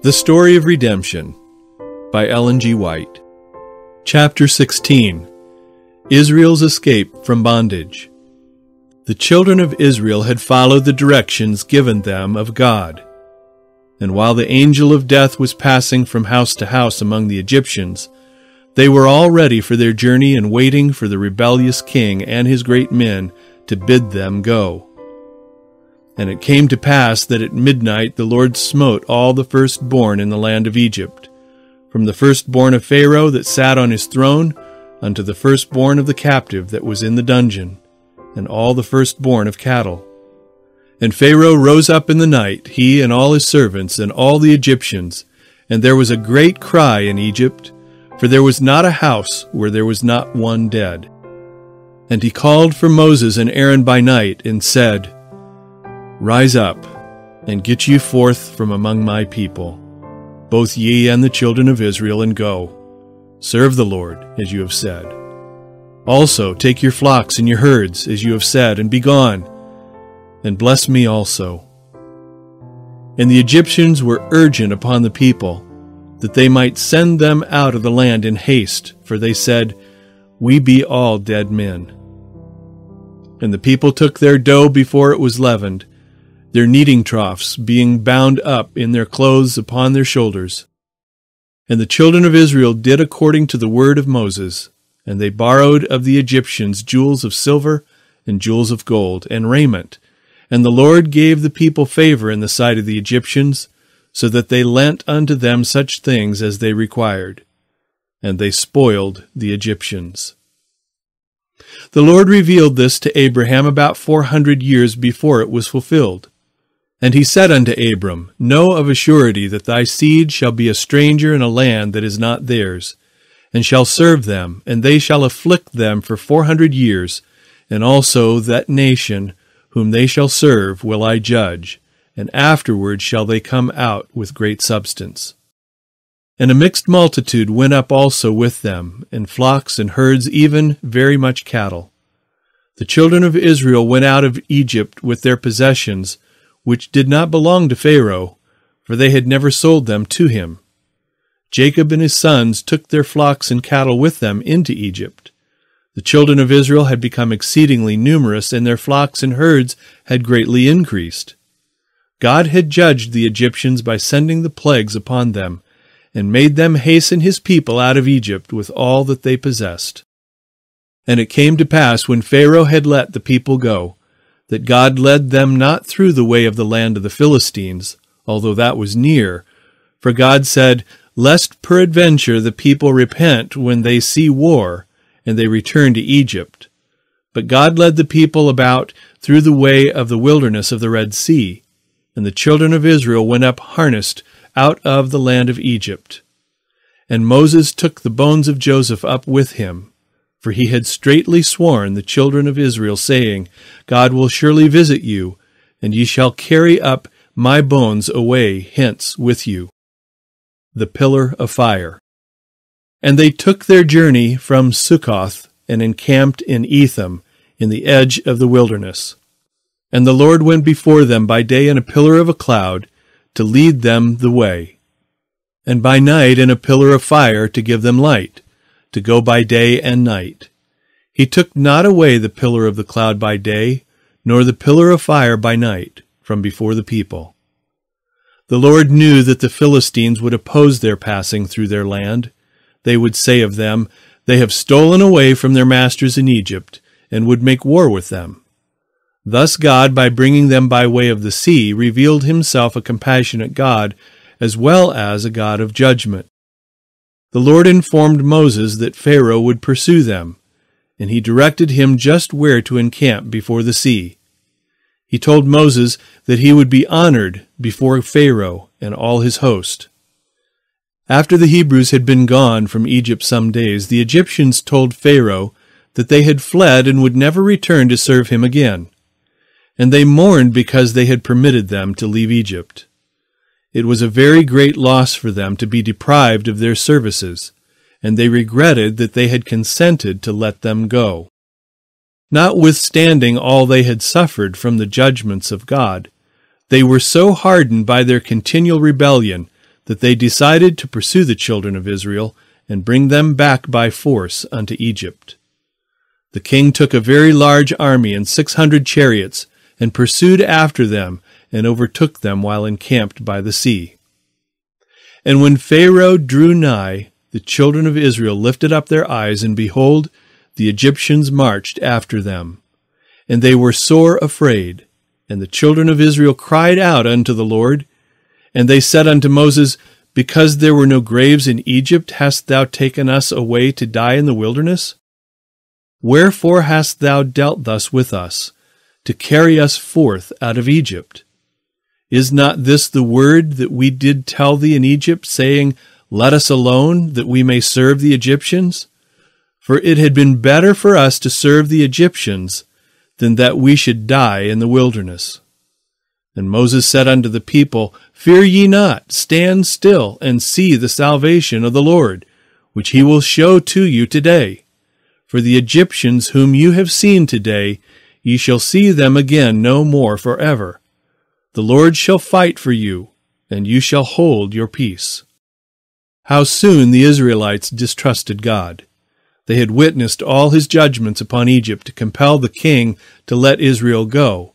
The Story of Redemption by Ellen G. White. Chapter 16. Israel's Escape from Bondage. The children of Israel had followed the directions given them of God. And while the angel of death was passing from house to house among the Egyptians, they were all ready for their journey and waiting for the rebellious king and his great men to bid them go. And it came to pass that at midnight the Lord smote all the firstborn in the land of Egypt, from the firstborn of Pharaoh that sat on his throne, unto the firstborn of the captive that was in the dungeon, and all the firstborn of cattle. And Pharaoh rose up in the night, he and all his servants, and all the Egyptians, and there was a great cry in Egypt, for there was not a house where there was not one dead. And he called for Moses and Aaron by night, and said, Rise up, and get you forth from among my people, both ye and the children of Israel, and go. Serve the Lord, as you have said. Also take your flocks and your herds, as you have said, and be gone, and bless me also. And the Egyptians were urgent upon the people, that they might send them out of the land in haste, for they said, We be all dead men. And the people took their dough before it was leavened, their kneading troughs being bound up in their clothes upon their shoulders. And the children of Israel did according to the word of Moses, and they borrowed of the Egyptians jewels of silver and jewels of gold, and raiment. And the Lord gave the people favor in the sight of the Egyptians, so that they lent unto them such things as they required. And they spoiled the Egyptians. The Lord revealed this to Abraham about 400 years before it was fulfilled. And he said unto Abram, Know of a surety that thy seed shall be a stranger in a land that is not theirs, and shall serve them, and they shall afflict them for 400 years, and also that nation whom they shall serve will I judge, and afterward shall they come out with great substance. And a mixed multitude went up also with them, and flocks and herds, even very much cattle. The children of Israel went out of Egypt with their possessions, which did not belong to Pharaoh, for they had never sold them to him. Jacob and his sons took their flocks and cattle with them into Egypt. The children of Israel had become exceedingly numerous, and their flocks and herds had greatly increased. God had judged the Egyptians by sending the plagues upon them, and made them hasten his people out of Egypt with all that they possessed. And it came to pass, when Pharaoh had let the people go, that God led them not through the way of the land of the Philistines, although that was near. For God said, Lest peradventure the people repent when they see war, and they return to Egypt. But God led the people about through the way of the wilderness of the Red Sea, and the children of Israel went up harnessed out of the land of Egypt. And Moses took the bones of Joseph up with him, for he had straitly sworn the children of Israel, saying, God will surely visit you, and ye shall carry up my bones away hence with you. The pillar of fire. And they took their journey from Succoth, and encamped in Etham, in the edge of the wilderness. And the Lord went before them by day in a pillar of a cloud, to lead them the way, and by night in a pillar of fire to give them light, to go by day and night. He took not away the pillar of the cloud by day, nor the pillar of fire by night, from before the people. The Lord knew that the Philistines would oppose their passing through their land. They would say of them, They have stolen away from their masters in Egypt, and would make war with them. Thus God, by bringing them by way of the sea, revealed himself a compassionate God, as well as a God of judgment. The Lord informed Moses that Pharaoh would pursue them, and he directed him just where to encamp before the sea. He told Moses that he would be honored before Pharaoh and all his host. After the Hebrews had been gone from Egypt some days, the Egyptians told Pharaoh that they had fled and would never return to serve him again. And they mourned because they had permitted them to leave Egypt. It was a very great loss for them to be deprived of their services, and they regretted that they had consented to let them go. Notwithstanding all they had suffered from the judgments of God, they were so hardened by their continual rebellion that they decided to pursue the children of Israel and bring them back by force unto Egypt. The king took a very large army and 600 chariots, and pursued after them, and overtook them while encamped by the sea. And when Pharaoh drew nigh, the children of Israel lifted up their eyes, and behold, the Egyptians marched after them. And they were sore afraid. And the children of Israel cried out unto the Lord. And they said unto Moses, Because there were no graves in Egypt, hast thou taken us away to die in the wilderness? Wherefore hast thou dealt thus with us, to carry us forth out of Egypt? Is not this the word that we did tell thee in Egypt, saying, Let us alone, that we may serve the Egyptians? For it had been better for us to serve the Egyptians than that we should die in the wilderness. And Moses said unto the people, Fear ye not, stand still, and see the salvation of the Lord, which he will show to you today. For the Egyptians whom you have seen today, ye shall see them again no more forever. The Lord shall fight for you, and you shall hold your peace. How soon the Israelites distrusted God. They had witnessed all his judgments upon Egypt to compel the king to let Israel go.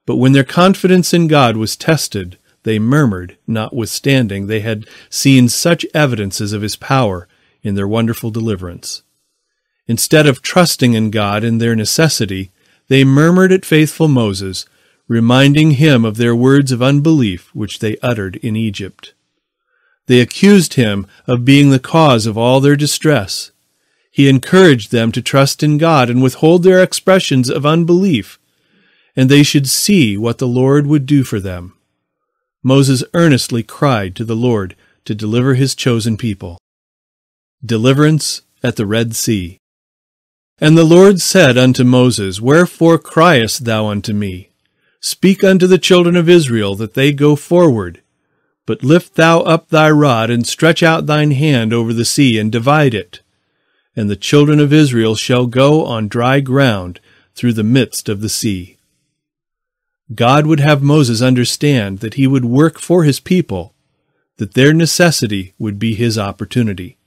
But when their confidence in God was tested, they murmured, notwithstanding they had seen such evidences of his power in their wonderful deliverance. Instead of trusting in God in their necessity, they murmured at faithful Moses, reminding him of their words of unbelief which they uttered in Egypt. They accused him of being the cause of all their distress. He encouraged them to trust in God and withhold their expressions of unbelief, and they should see what the Lord would do for them. Moses earnestly cried to the Lord to deliver his chosen people. Deliverance at the Red Sea. And the Lord said unto Moses, Wherefore criest thou unto me? Speak unto the children of Israel that they go forward. But lift thou up thy rod, and stretch out thine hand over the sea, and divide it. And the children of Israel shall go on dry ground through the midst of the sea. God would have Moses understand that he would work for his people, that their necessity would be his opportunity.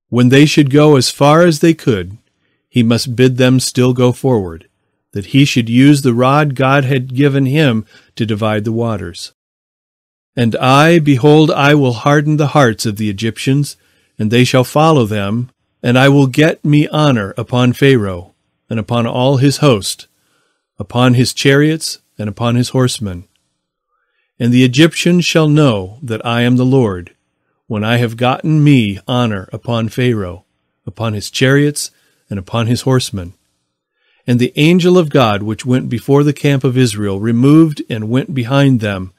When they should go as far as they could, he must bid them still go forward, that he should use the rod God had given him to divide the waters. And behold, I will harden the hearts of the Egyptians, and they shall follow them, and I will get me honor upon Pharaoh, and upon all his host, upon his chariots, and upon his horsemen. And the Egyptians shall know that I am the Lord, when I have gotten me honor upon Pharaoh, upon his chariots, and upon his horsemen. And the angel of God which went before the camp of Israel removed and went behind them,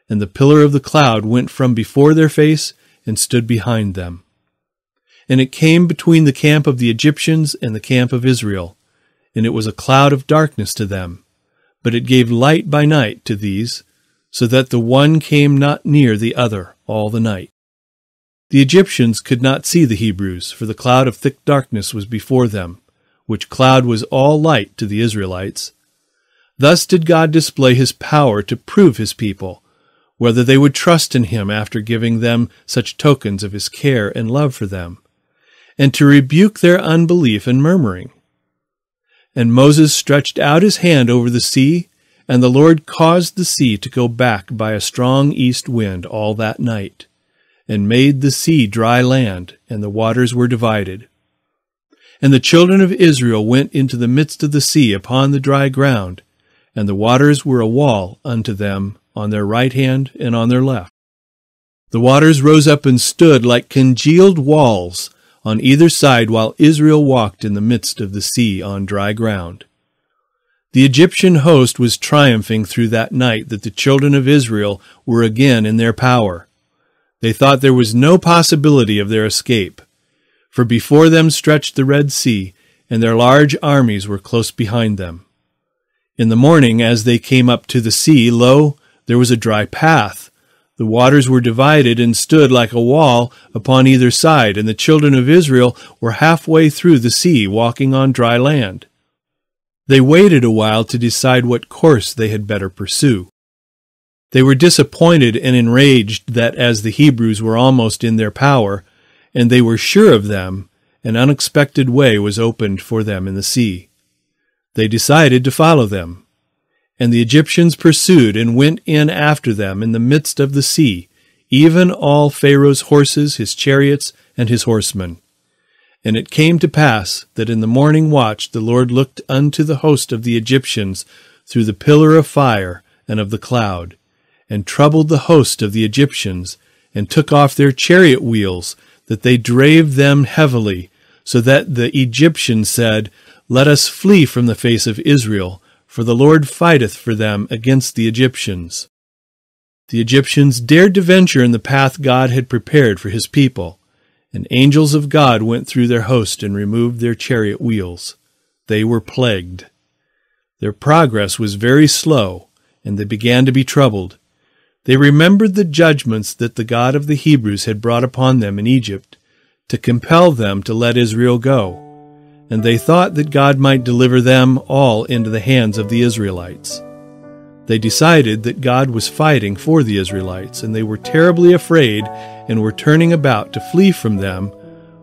and the pillar of the cloud went from before their face and stood behind them. And it came between the camp of the Egyptians and the camp of Israel, and it was a cloud of darkness to them, but it gave light by night to these, so that the one came not near the other all the night. The Egyptians could not see the Hebrews, for the cloud of thick darkness was before them, which cloud was all light to the Israelites. Thus did God display his power to prove his people, whether they would trust in him after giving them such tokens of his care and love for them, and to rebuke their unbelief and murmuring. And Moses stretched out his hand over the sea, and the Lord caused the sea to go back by a strong east wind all that night, and made the sea dry land, and the waters were divided. And the children of Israel went into the midst of the sea upon the dry ground, and the waters were a wall unto them on their right hand and on their left. The waters rose up and stood like congealed walls on either side, while Israel walked in the midst of the sea on dry ground. The Egyptian host was triumphing through that night that the children of Israel were again in their power. They thought there was no possibility of their escape, for before them stretched the Red Sea, and their large armies were close behind them. In the morning, as they came up to the sea, lo, there was a dry path. The waters were divided and stood like a wall upon either side, and the children of Israel were halfway through the sea, walking on dry land. They waited a while to decide what course they had better pursue. They were disappointed and enraged that as the Hebrews were almost in their power, and they were sure of them, an unexpected way was opened for them in the sea. They decided to follow them, and the Egyptians pursued and went in after them in the midst of the sea, even all Pharaoh's horses, his chariots, and his horsemen. And it came to pass that in the morning watch the Lord looked unto the host of the Egyptians through the pillar of fire and of the cloud, and troubled the host of the Egyptians, and took off their chariot wheels, that they drave them heavily, so that the Egyptians said, Let us flee from the face of Israel, for the Lord fighteth for them against the Egyptians. The Egyptians dared to venture in the path God had prepared for his people, and angels of God went through their host and removed their chariot wheels. They were plagued. Their progress was very slow, and they began to be troubled. They remembered the judgments that the God of the Hebrews had brought upon them in Egypt, to compel them to let Israel go, and they thought that God might deliver them all into the hands of the Israelites. They decided that God was fighting for the Israelites, and they were terribly afraid and were turning about to flee from them,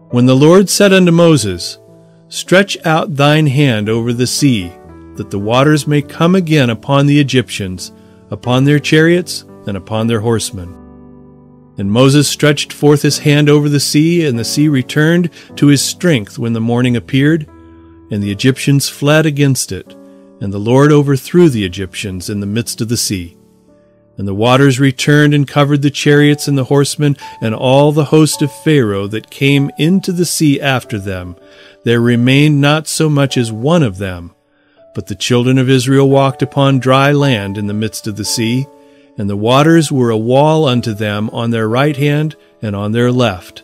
when the Lord said unto Moses, Stretch out thine hand over the sea, that the waters may come again upon the Egyptians, upon their chariots, and upon their horsemen. And Moses stretched forth his hand over the sea, and the sea returned to his strength when the morning appeared, and the Egyptians fled against it, and the Lord overthrew the Egyptians in the midst of the sea. And the waters returned and covered the chariots and the horsemen, and all the host of Pharaoh that came into the sea after them. There remained not so much as one of them. But the children of Israel walked upon dry land in the midst of the sea, and the waters were a wall unto them on their right hand and on their left.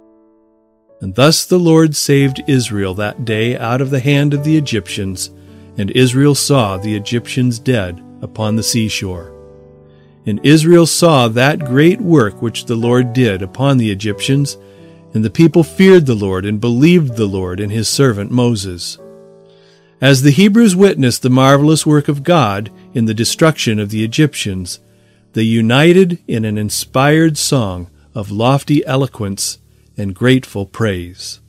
And thus the Lord saved Israel that day out of the hand of the Egyptians, and Israel saw the Egyptians dead upon the seashore. And Israel saw that great work which the Lord did upon the Egyptians, and the people feared the Lord and believed the Lord and his servant Moses. As the Hebrews witnessed the marvelous work of God in the destruction of the Egyptians, they united in an inspired song of lofty eloquence and grateful praise.